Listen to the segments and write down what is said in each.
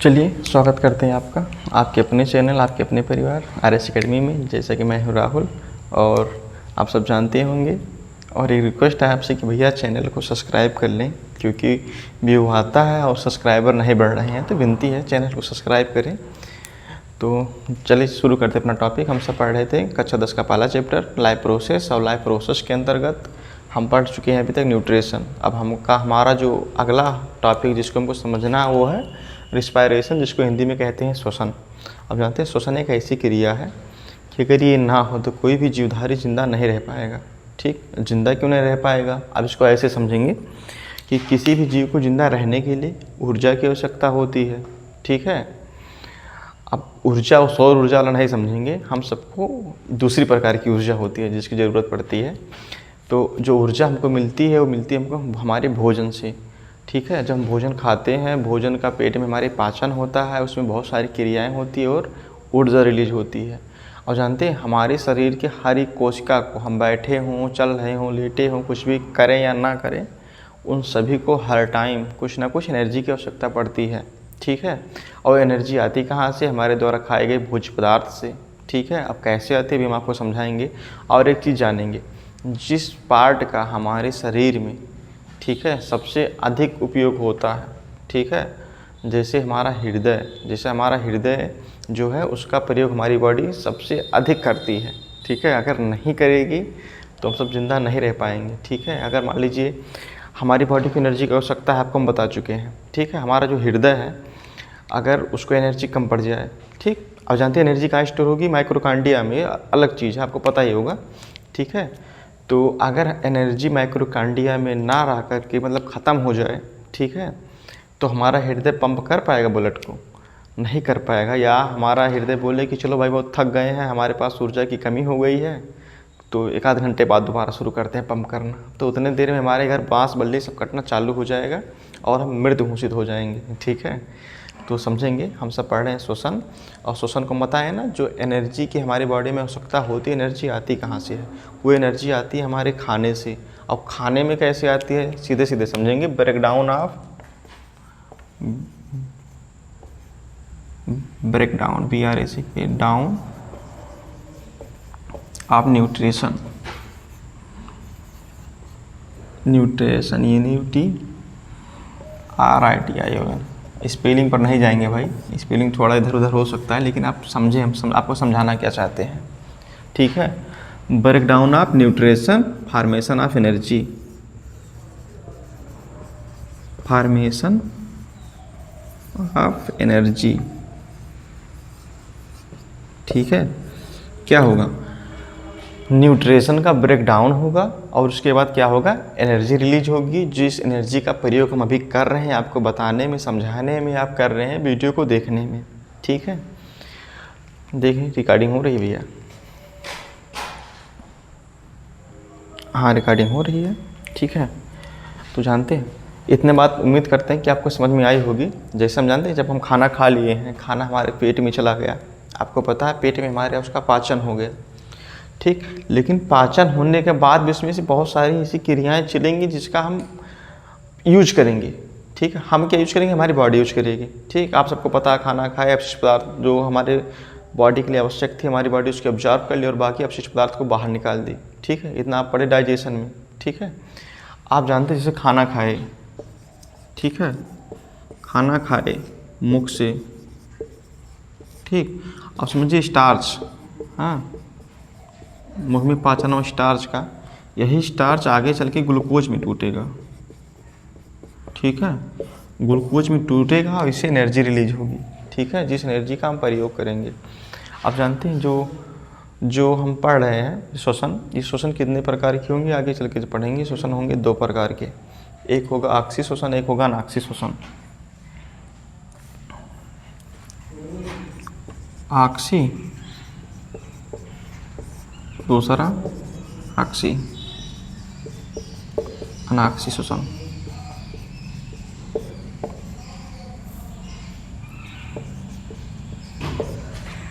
चलिए स्वागत करते हैं आपका आपके अपने चैनल आपके अपने परिवार RS एकेडमी में। जैसा कि मैं हूं राहुल और आप सब जानते होंगे। और एक रिक्वेस्ट है आपसे कि भैया चैनल को सब्सक्राइब कर लें, क्योंकि व्यू आता है और सब्सक्राइबर नहीं बढ़ रहे हैं, तो विनती है चैनल को सब्सक्राइब करें। तो चलिए शुरू करते हैं अपना टॉपिक। हम सब पढ़ रहे थे कक्षा 10 का पहला चैप्टर लाइफ प्रोसेस, और लाइफ प्रोसेस के अंतर्गत हम पढ़ चुके हैं अभी तक न्यूट्रिशन। अब हमारा जो अगला टॉपिक जिसको हमको समझना है वो है रिस्पायरेशन, जिसको हिंदी में कहते हैं श्वसन। अब जानते हैं श्वसन एक ऐसी क्रिया है कि अगर ये ना हो तो कोई भी जीवधारी जिंदा नहीं रह पाएगा। ठीक, जिंदा क्यों नहीं रह पाएगा? अब इसको ऐसे समझेंगे कि किसी भी जीव को जिंदा रहने के लिए ऊर्जा की आवश्यकता होती है। ठीक है, अब ऊर्जा और सौर ऊर्जा वाला नहीं समझेंगे, हम सबको दूसरी प्रकार की ऊर्जा होती है जिसकी ज़रूरत पड़ती है। तो जो ऊर्जा हमको मिलती है वो मिलती है हमको हमारे भोजन से। ठीक है, जब हम भोजन खाते हैं, भोजन का पेट में हमारे पाचन होता है, उसमें बहुत सारी क्रियाएं होती है और ऊर्जा रिलीज होती है। और जानते हैं हमारे शरीर के हर एक कोशिका को, हम बैठे हों, चल रहे हों, लेटे हों, कुछ भी करें या ना करें, उन सभी को हर टाइम कुछ ना कुछ एनर्जी की आवश्यकता पड़ती है। ठीक है, और एनर्जी आती कहाँ से? हमारे द्वारा खाए गए भोज्य पदार्थ से। ठीक है, अब कैसे आती है भी हम आपको समझाएंगे। और एक चीज़ जानेंगे, जिस पार्ट का हमारे शरीर में, ठीक है, सबसे अधिक उपयोग होता है। ठीक है, जैसे हमारा हृदय जो है उसका प्रयोग हमारी बॉडी सबसे अधिक करती है। ठीक है, अगर नहीं करेगी तो हम सब जिंदा नहीं रह पाएंगे। ठीक है, अगर मान लीजिए हमारी बॉडी को एनर्जी की आवश्यकता है, आपको हम बता चुके हैं। ठीक है, हमारा जो हृदय है अगर उसको एनर्जी कम पड़ जाए, ठीक, अब जानते हैं एनर्जी कहाँ स्टोर होगी? माइक्रोकांडिया में, अलग चीज़ है, आपको पता ही होगा। ठीक है, तो अगर एनर्जी माइक्रोकांडिया में ना रह करके मतलब ख़त्म हो जाए, ठीक है, तो हमारा हृदय पंप कर पाएगा ब्लड को? नहीं कर पाएगा। या हमारा हृदय बोले कि चलो भाई बहुत थक गए हैं, हमारे पास ऊर्जा की कमी हो गई है, तो एक आध घंटे बाद दोबारा शुरू करते हैं पंप करना, तो उतने देर में हमारे घर बाँस बल्ली सब कटना चालू हो जाएगा और हम मृत घोषित हो जाएंगे। ठीक है, तो समझेंगे। हम सब पढ़ रहे हैं श्वसन, और श्वसन को पता है ना, जो एनर्जी की हमारी बॉडी में आवश्यकता होती है, एनर्जी आती कहाँ से है? वो एनर्जी आती है हमारे खाने से। अब खाने में कैसे आती है? सीधे सीधे समझेंगे। ब्रेकडाउन BRAC के down of nutrition NUTRITION। Spelling पर नहीं जाएंगे भाई, स्पेलिंग थोड़ा इधर उधर हो सकता है, लेकिन आप समझें, आपको समझाना क्या चाहते हैं। ठीक है, breakdown of nutrition, formation of energy, formation of energy. ठीक है, क्या होगा? न्यूट्रिशन का ब्रेकडाउन होगा और उसके बाद क्या होगा? एनर्जी रिलीज होगी। जिस एनर्जी का प्रयोग हम अभी कर रहे हैं, आपको बताने में, समझाने में आप कर रहे हैं, वीडियो को देखने में। ठीक है, देखें रिकॉर्डिंग हो रही है भैया? हाँ, रिकॉर्डिंग हो रही है। ठीक है, तो जानते हैं इतने बात उम्मीद करते हैं कि आपको समझ में आई होगी। जैसे हम जानते हैं जब हम खाना खा लिए हैं, खाना हमारे पेट में चला गया, आपको पता है पेट में हमारे उसका पाचन हो गया। ठीक, लेकिन पाचन होने के बाद भी उसमें से बहुत सारी ऐसी क्रियाएं चलेंगी जिसका हम यूज करेंगे। ठीक है, हम क्या यूज करेंगे? हमारी बॉडी यूज करेगी। ठीक, आप सबको पता है खाना खाए, अपशिष्ट पदार्थ जो हमारे बॉडी के लिए आवश्यक थी, हमारी बॉडी उसके ऑब्जर्व कर ली और बाकी अपशिष्ट पदार्थ को बाहर निकाल दी। ठीक है, इतना आप पढ़े डाइजेशन में। ठीक है, आप जानते हैं जैसे खाना खाए, ठीक है, खाना खाए मुख से, ठीक, अब समझिए स्टार्च, हाँ, मुख में पाचन और स्टार्च का, यही स्टार्च आगे चल के ग्लूकोज में टूटेगा। ठीक है, ग्लूकोज में टूटेगा और इससे एनर्जी रिलीज होगी। ठीक है, जिस एनर्जी का हम प्रयोग करेंगे। आप जानते हैं जो हम पढ़ रहे हैं श्वसन, ये श्वसन कितने प्रकार के होंगे आगे चल के पढ़ेंगे। श्वसन होंगे दो प्रकार के, एक होगा ऑक्सी श्वसन, एक होगा अनाक्सी श्वसन। ऑक्सी, दूसरा ऑक्सी, अनाक्सी श्वसन।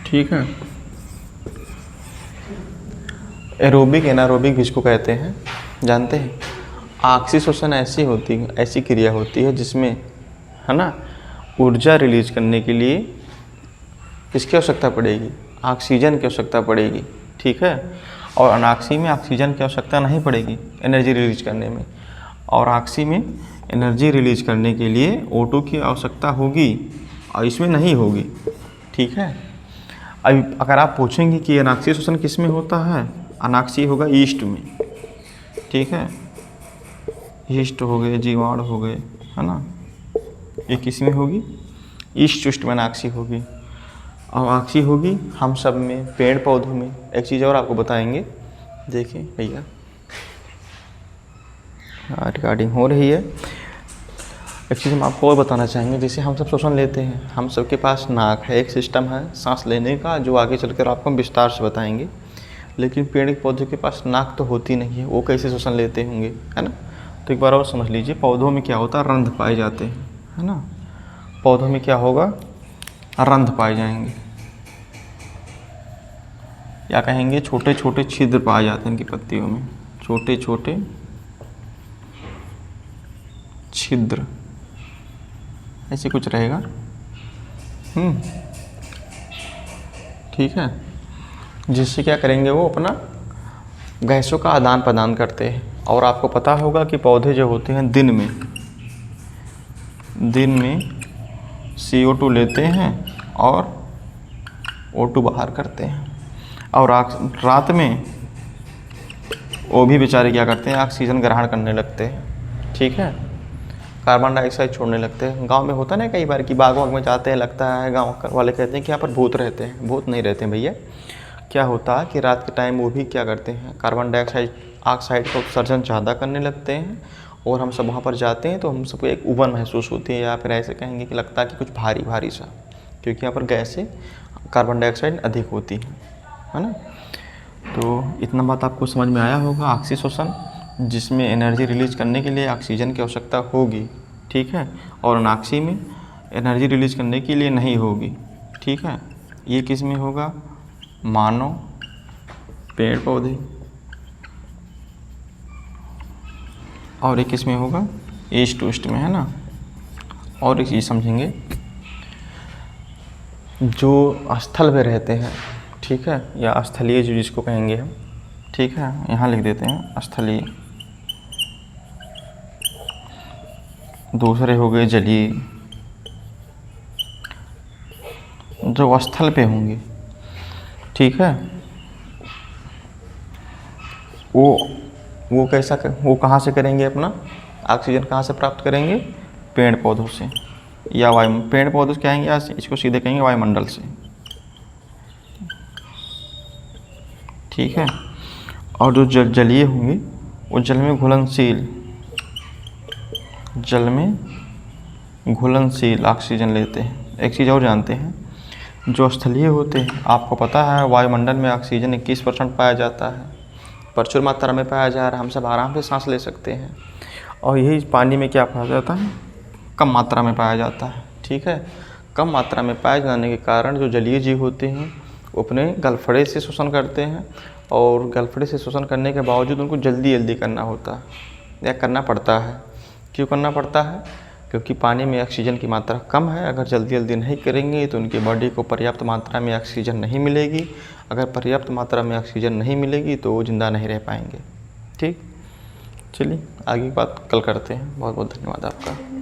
ठीक है, एरोबिक एनारोबिक भी इसको कहते हैं, जानते हैं। ऑक्सी श्वसन ऐसी क्रिया होती है जिसमें, है ना, ऊर्जा रिलीज करने के लिए किसकी आवश्यकता पड़ेगी? ऑक्सीजन की आवश्यकता पड़ेगी, ठीक है। और अनाक्सी में ऑक्सीजन की आवश्यकता नहीं पड़ेगी एनर्जी रिलीज करने में, और ऑक्सी में एनर्जी रिलीज करने के लिए O2 की आवश्यकता होगी और इसमें नहीं होगी, ठीक है। अभी अगर आप पूछेंगे कि अनाक्सीय श्वसन किस में होता है, अनाक्सीय होगा ईस्ट में, ठीक है। ईस्ट हो गए, जीवाणु हो गए, है ना, ये किस में होगी? ईस्ट चुष्ट में अनाक्सीय होगी। और ऑक्सी होगी हम सब में, पेड़ पौधों में। एक चीज़ और आपको बताएंगे, देखिए भैया रिकॉर्डिंग हो रही है। एक चीज़ हम आपको और बताना चाहेंगे, जैसे हम सब श्वसन लेते हैं, हम सब के पास नाक है, एक सिस्टम है सांस लेने का जो आगे चलकर आपको हम विस्तार से बताएंगे। लेकिन पेड़ पौधों के पास नाक तो होती नहीं है, वो कैसे श्वसन लेते होंगे, है ना। तो एक बार और समझ लीजिए, पौधों में क्या होता है, रंध्र पाए जाते हैं, है ना। पौधों में क्या होगा, रंध्र पाए जाएंगे, या कहेंगे छोटे छोटे छिद्र पाए जाते हैं इनकी पत्तियों में, छोटे छोटे छिद्र, ऐसे कुछ रहेगा, ठीक है। जिससे क्या करेंगे, वो अपना गैसों का आदान प्रदान करते हैं। और आपको पता होगा कि पौधे जो होते हैं दिन में CO2 लेते हैं और O2 बाहर करते हैं, और रात में वो भी बेचारे क्या करते हैं, ऑक्सीजन ग्रहण करने लगते हैं, ठीक है। कार्बन डाइऑक्साइड छोड़ने लगते हैं। गांव में होता ना कई बार कि बाग में जाते हैं, लगता है गांव वाले कहते हैं कि यहाँ पर भूत रहते हैं। भूत नहीं रहते हैं भैया। क्या होता है कि रात के टाइम वो भी क्या करते हैं, कार्बन डाइऑक्साइड का उत्सर्जन ज़्यादा करने लगते हैं, और हम सब वहाँ पर जाते हैं तो हम सबको एक उबन महसूस होती है, या फिर ऐसे कहेंगे कि लगता है कि कुछ भारी भारी सा, क्योंकि यहाँ पर गैसें कार्बन डाइऑक्साइड अधिक होती है ना। तो इतना बात आपको समझ में आया होगा। ऑक्सी श्वसन जिसमें एनर्जी रिलीज करने के लिए ऑक्सीजन की आवश्यकता होगी, ठीक है, और अनाक्सी में एनर्जी रिलीज करने के लिए नहीं होगी, ठीक है। ये किस में होगा, मानव, पेड़ पौधे, और एक किस में होगा, ईस्ट टू ईस्ट में, है ना। और एक चीज़ समझेंगे, जो स्थल में रहते हैं, ठीक है, या स्थलीय जो जिसको कहेंगे हम, ठीक है, यहाँ लिख देते हैं स्थलीय। दूसरे हो गए जलीय, जो स्थल पे होंगे, ठीक है। वो कैसा वो कहाँ से करेंगे, अपना ऑक्सीजन कहाँ से प्राप्त करेंगे, पेड़ पौधों से, या पेड़ पौधों से कहेंगे, या इसको सीधे कहेंगे वायुमंडल से, ठीक है। और जो जलीय होंगे वो जल में घुलनशील ऑक्सीजन लेते हैं। एक चीज़ और जानते हैं, जो स्थलीय होते हैं, आपको पता है वायुमंडल में ऑक्सीजन 21% पाया जाता है, प्रचुर मात्रा में पाया जा रहा है, हम सब आराम से सांस ले सकते हैं। और यही पानी में क्या पाया जाता है, कम मात्रा में पाया जाता है, ठीक है। कम मात्रा में पाए जाने के कारण जो जलीय जीव होते हैं वो अपने गलफड़े से शोषण करते हैं, और गलफड़े से शोषण करने के बावजूद उनको जल्दी करना होता है या करना पड़ता है। क्यों करना पड़ता है, क्योंकि पानी में ऑक्सीजन की मात्रा कम है। अगर जल्दी नहीं करेंगे तो उनकी बॉडी को पर्याप्त मात्रा में ऑक्सीजन नहीं मिलेगी। अगर पर्याप्त मात्रा में ऑक्सीजन नहीं मिलेगी तो वो ज़िंदा नहीं रह पाएंगे, ठीक। चलिए आगे की बात कल करते हैं। बहुत बहुत धन्यवाद आपका।